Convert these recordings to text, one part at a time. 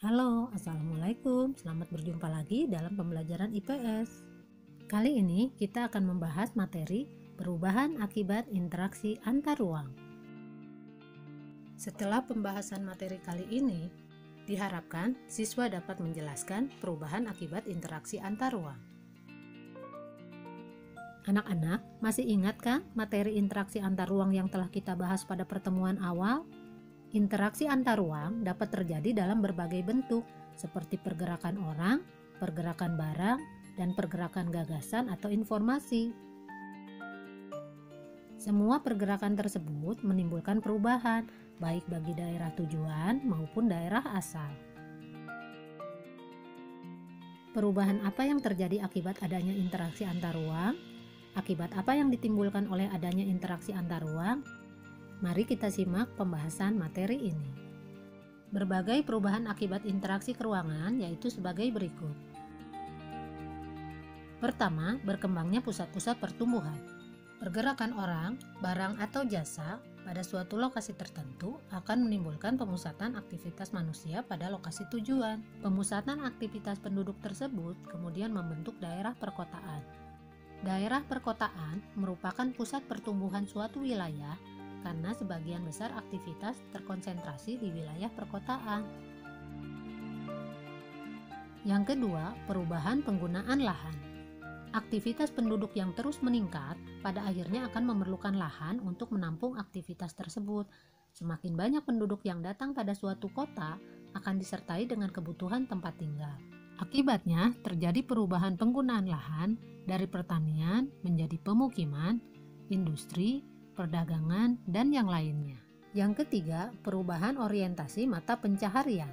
Halo, Assalamualaikum. Selamat berjumpa lagi dalam pembelajaran IPS. Kali ini kita akan membahas materi perubahan akibat interaksi antar ruang. Setelah pembahasan materi kali ini, diharapkan siswa dapat menjelaskan perubahan akibat interaksi antar ruang. Anak-anak, masih ingat kan materi interaksi antar ruang yang telah kita bahas pada pertemuan awal? Interaksi antar ruang dapat terjadi dalam berbagai bentuk, seperti pergerakan orang, pergerakan barang, dan pergerakan gagasan atau informasi. Semua pergerakan tersebut menimbulkan perubahan, baik bagi daerah tujuan maupun daerah asal. Perubahan apa yang terjadi akibat adanya interaksi antar ruang? Akibat apa yang ditimbulkan oleh adanya interaksi antar ruang? Mari kita simak pembahasan materi ini. Berbagai perubahan akibat interaksi keruangan yaitu sebagai berikut. Pertama, berkembangnya pusat-pusat pertumbuhan. Pergerakan orang, barang atau jasa pada suatu lokasi tertentu akan menimbulkan pemusatan aktivitas manusia pada lokasi tujuan. Pemusatan aktivitas penduduk tersebut kemudian membentuk daerah perkotaan. Daerah perkotaan merupakan pusat pertumbuhan suatu wilayah karena sebagian besar aktivitas terkonsentrasi di wilayah perkotaan. Yang kedua, perubahan penggunaan lahan. Aktivitas penduduk yang terus meningkat pada akhirnya akan memerlukan lahan untuk menampung aktivitas tersebut. Semakin banyak penduduk yang datang pada suatu kota akan disertai dengan kebutuhan tempat tinggal. Akibatnya terjadi perubahan penggunaan lahan dari pertanian menjadi pemukiman, industri, perdagangan, dan yang lainnya. Yang ketiga, perubahan orientasi mata pencaharian.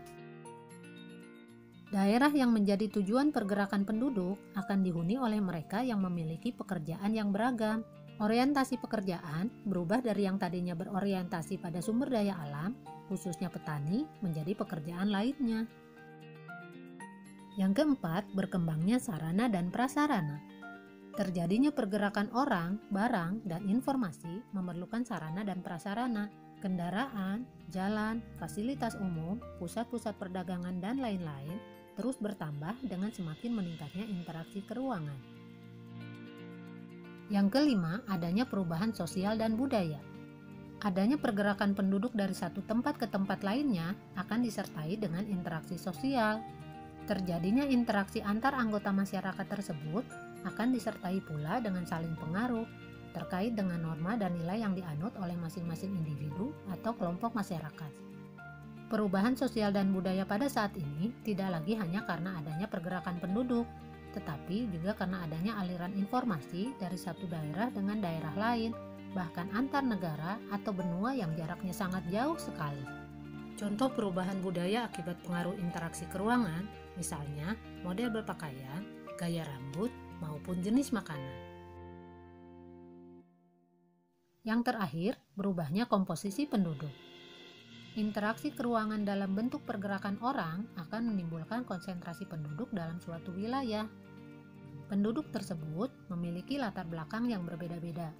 Daerah yang menjadi tujuan pergerakan penduduk akan dihuni oleh mereka yang memiliki pekerjaan yang beragam. Orientasi pekerjaan berubah dari yang tadinya berorientasi pada sumber daya alam, khususnya petani, menjadi pekerjaan lainnya. Yang keempat, berkembangnya sarana dan prasarana. Terjadinya pergerakan orang, barang, dan informasi memerlukan sarana dan prasarana, kendaraan, jalan, fasilitas umum, pusat-pusat perdagangan, dan lain-lain terus bertambah dengan semakin meningkatnya interaksi keruangan. Yang kelima, adanya perubahan sosial dan budaya. Adanya pergerakan penduduk dari satu tempat ke tempat lainnya akan disertai dengan interaksi sosial. Terjadinya interaksi antar anggota masyarakat tersebut akan disertai pula dengan saling pengaruh terkait dengan norma dan nilai yang dianut oleh masing-masing individu atau kelompok masyarakat. Perubahan sosial dan budaya pada saat ini tidak lagi hanya karena adanya pergerakan penduduk, tetapi juga karena adanya aliran informasi dari satu daerah dengan daerah lain, bahkan antar negara atau benua yang jaraknya sangat jauh sekali. Contoh perubahan budaya akibat pengaruh interaksi keruangan, misalnya model berpakaian, gaya rambut, maupun jenis makanan. Yang terakhir, berubahnya komposisi penduduk. Interaksi keruangan dalam bentuk pergerakan orang akan menimbulkan konsentrasi penduduk dalam suatu wilayah. Penduduk tersebut memiliki latar belakang yang berbeda-beda,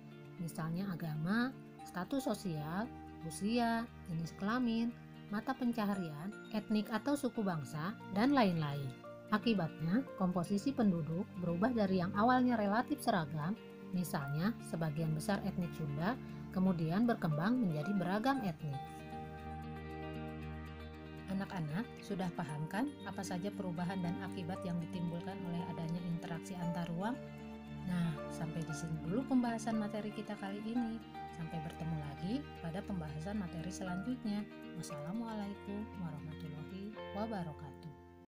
misalnya agama, status sosial, usia, jenis kelamin, mata pencaharian, etnik atau suku bangsa, dan lain-lain. Akibatnya, komposisi penduduk berubah dari yang awalnya relatif seragam, misalnya sebagian besar etnik Sunda, kemudian berkembang menjadi beragam etnik. Anak-anak, sudah paham kan apa saja perubahan dan akibat yang ditimbulkan oleh adanya interaksi antar ruang? Nah, sampai di sini dulu pembahasan materi kita kali ini. Sampai bertemu lagi pada pembahasan materi selanjutnya. Wassalamualaikum warahmatullahi wabarakatuh.